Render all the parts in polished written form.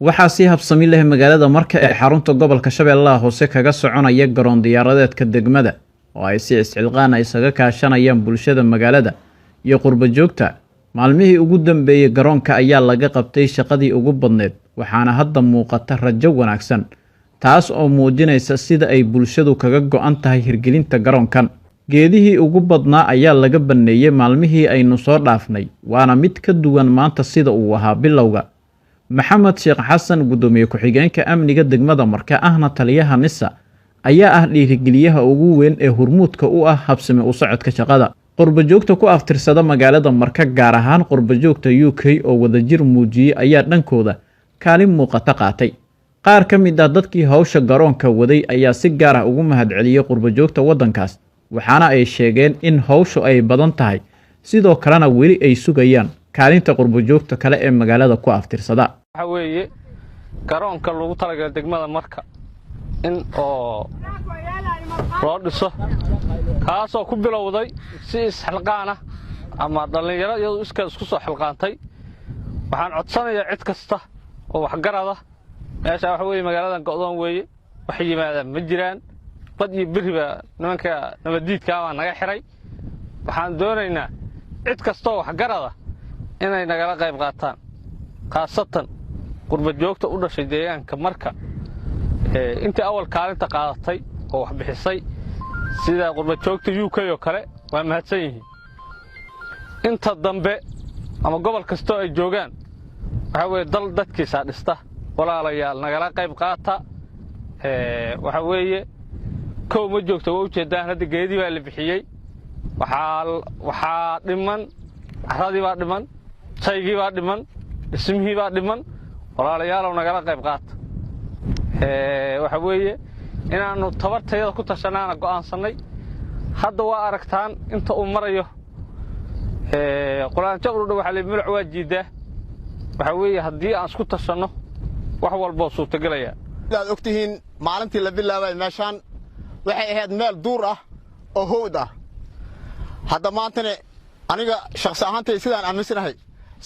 waxaa si habsami leh magaalada marka ee xarunta gobolka Shabeellaha Hoose kaga soconaya garoon diyaaradeedka degmada oo ay si iscilqaan isaga kaashanayaan bulshada magaalada iyo qurba joogta. Maalmihii ugu dambeeyay garoonka ayaa laga qabtay shaqadii ugu badneed waxaana hadda muuqata rajo wanaagsan taas oo muujinaysa sida ay bulshadu kaga go'an tahay hirgelinta garoonkan. Geedihii ugu badnaa ayaa laga baneeyay maalmihii aynu soo dhaafnay waana mid ka duwan maanta sida uu ahaa bilowga. Maxamed Sheekh Xasan gudoomiye ku-xigeenka amniga degmada marka ahna taliyaha NISA ayaa ah dhiirigeliyaha ugu weyn ee hormuudka u ah habsami u socodka shaqada. Qurba joogta ku aftirsada magaalada marka gaar ahaan qurba joogta UK oo wadajir muujiyay ayaa dhankooda kaalin muuqata qaatay. Qaar ka mid ah dadkii hawsha garoonka waday ayaa si gaar ah ugu mahadceliyay qurba joogta wadankaas waxaana ay sheegeen in hawshu ay badan tahay sidoo kalena weli ay sugayaan kaalinta qurba joogta kale ee magaalada ku aftirsada. waxa weeye garoonka lagu talagalay degmada marka in oo loo dhiso kaasoo ku bilowday si isxilqaan ah ama dhalinyarada iyadoo isku soo xilqaantay. waxaan codsanayaa cid kasta oo wax garada meesha waxa weeye magaaladan go'doon weeye wax yimaadaan ma jiraan bad iyo biriba nimanka nabadiidka ah naga xiray. waxaan doonaynaa cid kasta oo wax garada inay nagala qayb qaataan khaasatan qurba joogta u dhashay deegaanka marka intii awal kaalinta qaadatay oo wax bixisay sida qurba joogta UK oo kale waa mahadsan yihiin. inta dambe ama gobol kasta ay joogaan waxa weeye dal dadkiisa dhista walaalayaal nagala qayb qaata. waxa weeye koow ma joogto waa u jeedaan hadda geedii baa la bixiyay waxaa dhiman caradii baa dhiman shaygii baa dhiman dhismihii baa dhiman walaalayaal nagala qayb qaata. waxa weeye inaanu tabartayada ku tashanaana go'aansanay. hadda waa aragtaan inta uu marayo quraanjo u dhow waxa la muluc waa jiidaa. waxa weeye haddii aan isku tashano wax walba suurtagelaya. aad ogtihiin maalintii la bilaabay meeshaan waxay ahayd meel duur ah oo howd ah. hadda maantana aniga shakhsi ahaantay sidaan aaminsanahay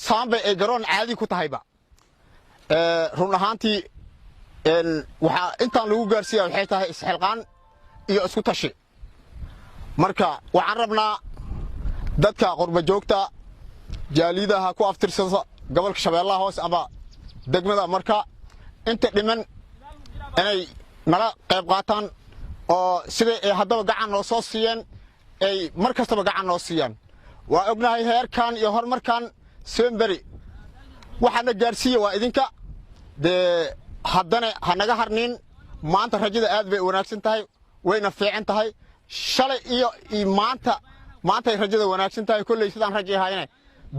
saambay ay garoon caadi ku tahayba. run ahaantii waxa intaan lagu gaarsiiyaa waxay tahay isxilqaan iyo isku tashi. marka waxaan rabnaa dadka qurba joogta jaalidaha ku aftirsada gobolka Shabeellaha Hoose ama degmada marka inta dhiman inay nala qayb qaataan oo sida ay haddaba gacan noo soo siiyeen ay mar kastaba gacan noo siiyaan. waa ognahay heerkan iyo horumarkan Semberi waxaana gaarsiiyay waa idinka haddana hanaga harnin. maanta rajada aad bay wanaagsan tahay wayna fiican tahay. shalay iyo maanta rajada wanaagsan tahay kulay sidaan rajayhayna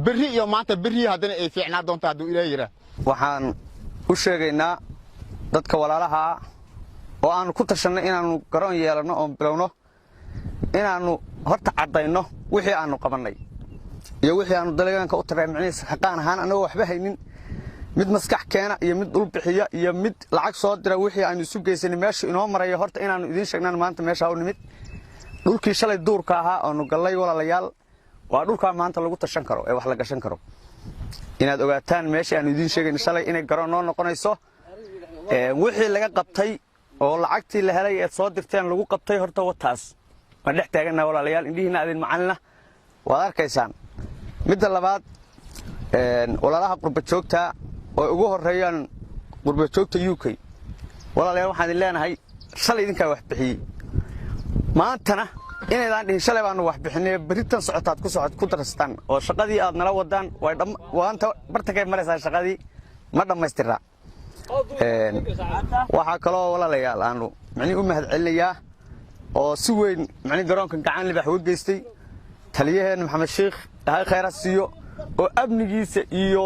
biri iyo maanta biri haddana ay fiicnaa doonto hadduu Ilaahay yiraahdo. waxaan u sheegaynaa dadka walaalaha oo aan ku tashanay inaanu garoon yeelano oo bilowno inaanu horta cadayno wixii aanu qabanay iyo wixii aanu dalaganka u tareemicnay xaqaan ahaan anagoo waxba haynin mid maskax keena iyo mid dhul bixiya iyo mid lacag soo dira wixii aanu isu geysanay meesha inoo maray horta inaanu idin sheegnaan maanta meesha u nimid dhulkii shalay duurka ahaa oo nu galay walaalayaal waa dhulka maanta lagu tashan karo ee wax la gashan karo. inaad ogaataan meesha aanu idin sheegay shalay inay garoon noo noqonayso wixii laga qabtay oo lacagtii la helay ee soo dirteen lagu qabtay horta wataas ma dhex taaganaa walaalayaal indhihiina adin macalina waad arkaysaan. midda labaad walaalaha qurba joogta oo ugu horeeyaan qurba joogta UK walaalayaal waxaan idin leenahay shalay idinka wax bixiyay maantana inaydaan dhihin shalay baanu wax bixinay baritan socotaad ku darastaan oo shaqadii aad nala wadaan way waanta bartakay maraysaa shaqadii ma dhamaystira. waxa kaloo walaalayaal aanu u mahadcelinayaa oo si weyn garoonka gacan libax uga geystay taliyaheena Maxamed Sheekh Ilaahay khayraad siiyo oo amnigiisa iyo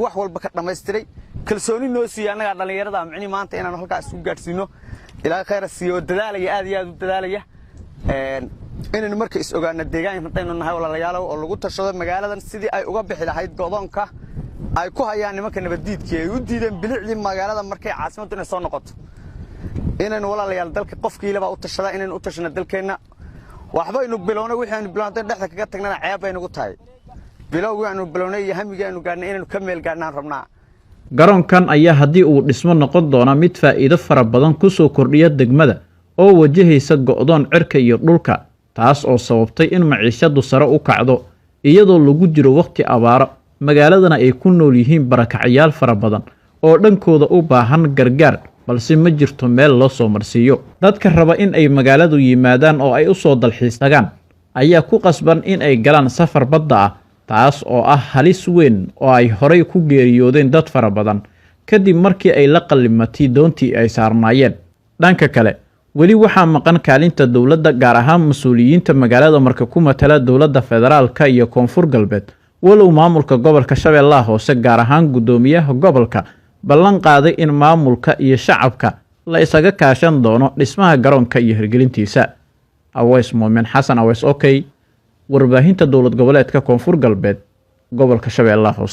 wax walba ka dhameystiray kalsooni noo siiyay anaga dhalinyarada maanta inaan halkaas u gaarsiino Ilaahay khayraad siiyo dadaalaya aad iyo aad u dadaalaya. inaynu marka is ogaana deegaan hadaynu nahay walaalayaal oo lagu tashado magaaladan sidii ay uga bixi lahayd go'doonka ay ku hayaan nimanka nabadiidka ay u diideen bilicdii magaalada markay caasimaddu inay soo noqoto. inaynu walaalayaal dalka qofkiilaba u tashada inaynu u tashana dalkeena waxba inuu bilowno wixii aanu bilowno dhexda kaga tagnana ceeb ay nagu tahay. bilowgii aanu bilownay iyo hamigii aanu gaarnay inaynu ka meel gaarnaan rabnaa garoonkan ayaa haddii uu dhismo noqon doona mid faa'iido fara badan kusoo kordhiya degmada oo wajahaysa go'doon cirka iyo dhulka, taas oo sababtay in maciishadu sare u kacdo iyadoo lagu jiro waqti abaaro, magaaladana ay ku nool yihiin barakacyaal fara badan oo dhankooda u baahan gargaar, balse ma jirto meel loo soo marsiiyo. Dadka raba in ay magaaladu yimaadaan oo ay u soo dalxiis tagaan ayaa ku qasban in ay galaan safar badda ah, taas oo ah halis weyn oo ay horay ku geeriyoodeen dad fara badan kadib markii ay la qallimatay doontii ay saarnaayeen. Dhanka kale, weli waxaa maqan kaalinta dowladda, gaar ahaan mas-uuliyiinta magaalada marka ku matala dowladda federaalka iyo koonfur galbeed, walow maamulka gobolka Shabeellaha Hoose gaar ahaan guddoomiyaha gobolka ballan qaaday in maamulka iyo shacabka la isaga kaashan doono dhismaha garoonka iyo hirgelintiisa. Aweys Muumin Xasan, Aweys OK, warbaahinta dowlad goboleedka koonfur galbeed, gobolka Shabeellaha Hoose.